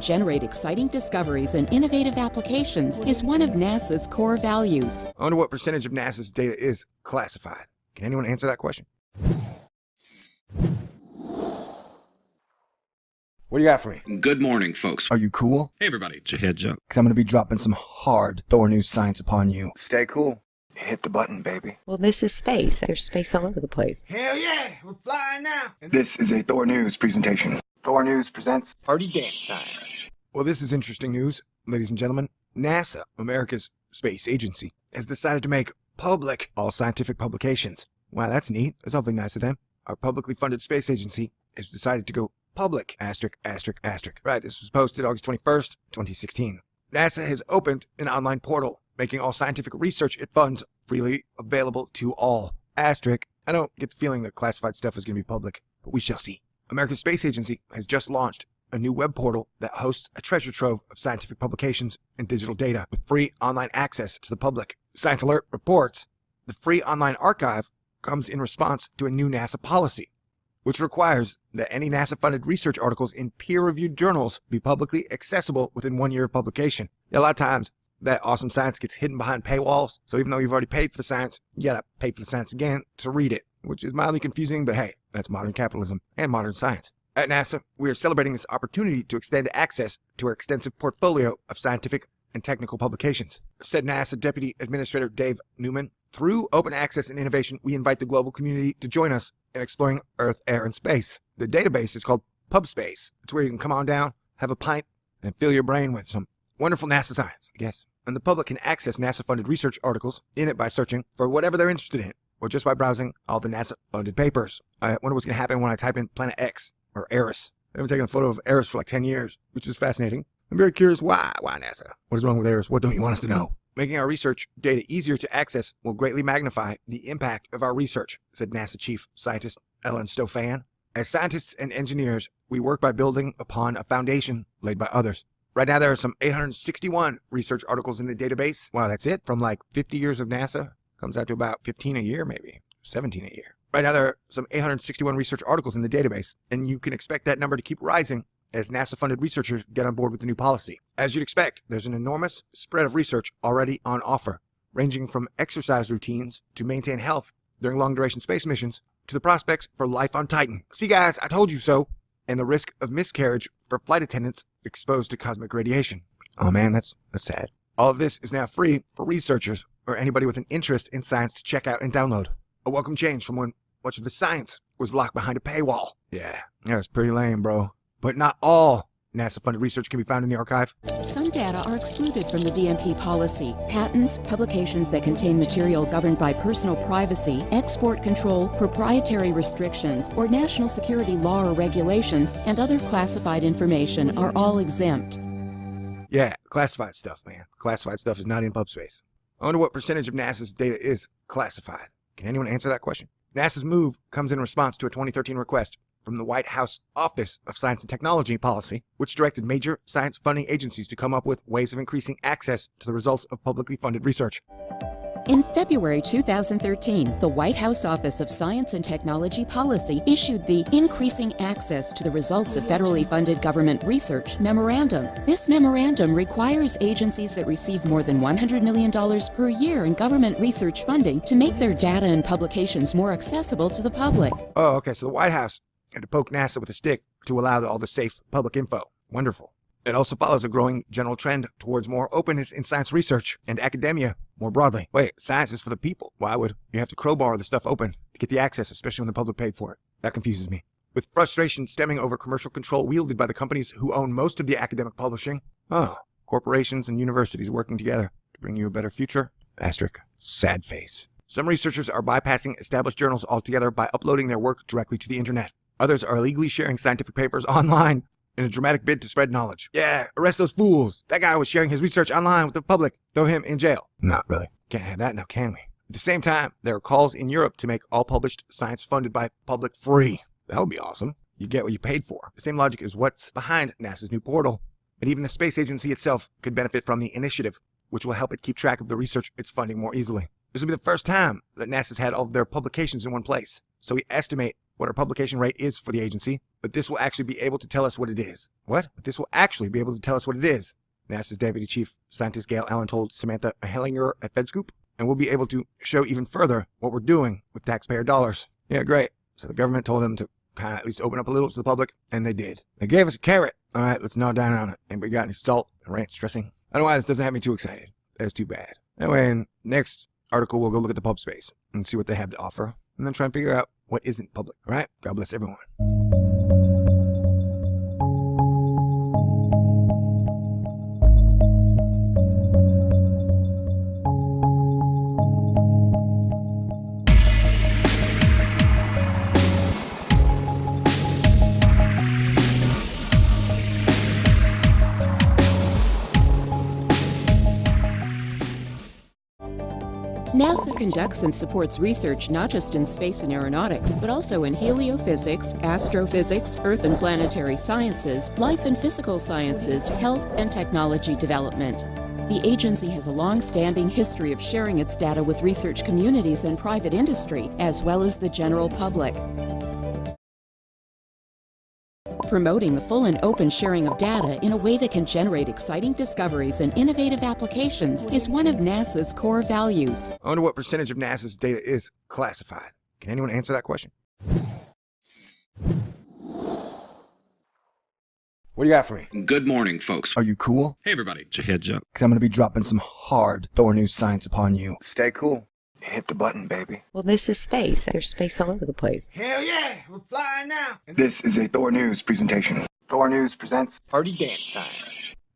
generate exciting discoveries and innovative applications is one of NASA's core values. I wonder what percentage of NASA's data is classified. Can anyone answer that question? What do you got for me? Good morning, folks. Are you cool? Hey, everybody. It's a heads up. Because I'm going to be dropping some hard Thor news science upon you. Stay cool. Hit the button, baby. Well, this is space. There's space all over the place. Hell yeah, we're flying now. This is a Thor News presentation. Thor News presents Party Dance Time. Well, this is interesting news, ladies and gentlemen. NASA, America's space agency, has decided to make public all scientific publications. Wow, that's neat. That's awfully nice of them. Our publicly funded space agency has decided to go public, asterisk, asterisk, asterisk. Right, this was posted August 21st, 2016. NASA has opened an online portal, making all scientific research it funds freely available to all. Asterisk, I don't get the feeling that classified stuff is going to be public, but we shall see. America's Space Agency has just launched a new web portal that hosts a treasure trove of scientific publications and digital data with free online access to the public. Science Alert reports the free online archive comes in response to a new NASA policy, which requires that any NASA-funded research articles in peer-reviewed journals be publicly accessible within 1 year of publication. A lot of times, that awesome science gets hidden behind paywalls, so even though you've already paid for the science, you gotta pay for the science again to read it, which is mildly confusing, but hey, that's modern capitalism and modern science. At NASA, we are celebrating this opportunity to extend access to our extensive portfolio of scientific and technical publications, said NASA Deputy Administrator Dave Newman. Through open access and innovation, we invite the global community to join us in exploring Earth, air, and space. The database is called PubSpace. It's where you can come on down, have a pint, and fill your brain with some wonderful NASA science, I guess. And the public can access NASA-funded research articles in it by searching for whatever they're interested in, or just by browsing all the NASA-funded papers. I wonder what's going to happen when I type in Planet X or Eris. I haven't taken a photo of Eris for like 10 years, which is fascinating. I'm very curious why NASA? What is wrong with Eris? What don't you want us to know? Making our research data easier to access will greatly magnify the impact of our research, said NASA Chief Scientist Ellen Stofan. As scientists and engineers, we work by building upon a foundation laid by others. Right now, there are some 861 research articles in the database. Wow, that's it? From like 50 years of NASA? Comes out to about 15 a year, maybe 17 a year. Right now, there are some 861 research articles in the database, and you can expect that number to keep rising as NASA-funded researchers get on board with the new policy. As you'd expect, there's an enormous spread of research already on offer, ranging from exercise routines to maintain health during long-duration space missions to the prospects for life on Titan. See, guys, I told you so. And the risk of miscarriage for flight attendants exposed to cosmic radiation. Oh man, that's sad. All of this is now free for researchers or anybody with an interest in science to check out and download. A welcome change from when much of the science was locked behind a paywall. Yeah, that's pretty lame, bro. But not all NASA-funded research can be found in the archive. Some data are excluded from the DMP policy. Patents, publications that contain material governed by personal privacy, export control, proprietary restrictions, or national security law or regulations, and other classified information are all exempt. Yeah, classified stuff, man. Classified stuff is not in PubSpace. I wonder what percentage of NASA's data is classified. Can anyone answer that question? NASA's move comes in response to a 2013 request from the White House Office of Science and Technology Policy, which directed major science funding agencies to come up with ways of increasing access to the results of publicly funded research. In February 2013, the White House Office of Science and Technology Policy issued the Increasing Access to the Results of Federally Funded Government Research Memorandum. This memorandum requires agencies that receive more than $100 million per year in government research funding to make their data and publications more accessible to the public. Oh, okay, so the White House had to poke NASA with a stick to allow all the safe public info. Wonderful. It also follows a growing general trend towards more openness in science research and academia more broadly. Wait, science is for the people. Why would you have to crowbar the stuff open to get the access, especially when the public paid for it? That confuses me. With frustration stemming over commercial control wielded by the companies who own most of the academic publishing. Oh, corporations and universities working together to bring you a better future? Asterisk. Sad face. Some researchers are bypassing established journals altogether by uploading their work directly to the internet. Others are illegally sharing scientific papers online in a dramatic bid to spread knowledge. Yeah, arrest those fools. That guy was sharing his research online with the public. Throw him in jail. Not really. Can't have that now, can we? At the same time, there are calls in Europe to make all published science funded by public free. That would be awesome. You get what you paid for. The same logic is what's behind NASA's new portal. And even the space agency itself could benefit from the initiative, which will help it keep track of the research it's funding more easily. This will be the first time that NASA's had all of their publications in one place. So we estimate what our publication rate is for the agency but this will actually be able to tell us what it is. What? But this will actually be able to tell us what it is, NASA's Deputy Chief Scientist Gail Allen told Samantha Hellinger at FedScoop. And we'll be able to show even further what we're doing with taxpayer dollars. Yeah, great. So the government told them to kind of at least open up a little to the public, and they did. They gave us a carrot. All right, let's gnaw down on it. Anybody got any salt and ranch dressing? I don't know why this doesn't have me too excited. That's too bad. Anyway, in next article, we'll go look at the pub space and see what they have to offer, and then try and figure out what isn't public. All right? God bless everyone. NASA conducts and supports research not just in space and aeronautics, but also in heliophysics, astrophysics, earth and planetary sciences, life and physical sciences, health and technology development. The agency has a long-standing history of sharing its data with research communities and private industry, as well as the general public. Promoting the full and open sharing of data in a way that can generate exciting discoveries and innovative applications is one of NASA's core values. I wonder what percentage of NASA's data is classified. Can anyone answer that question? What do you got for me? Good morning, folks. Are you cool? Hey, everybody. Get your heads up. Because I'm going to be dropping some hard Thor News science upon you. Stay cool. Hit the button, baby. Well, this is space. There's space all over the place. Hell yeah, we're flying now. This is a Thor News presentation. Thor News presents Party Dance Time.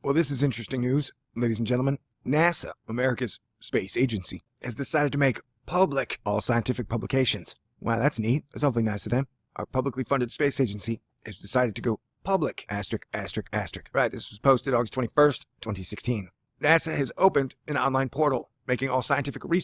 Well, this is interesting news, ladies and gentlemen. NASA, America's space agency, has decided to make public all scientific publications. Wow, that's neat. That's awfully nice of them. Our publicly funded space agency has decided to go public, asterisk, asterisk, asterisk. Right, this was posted August 21st, 2016. NASA has opened an online portal, making all scientific research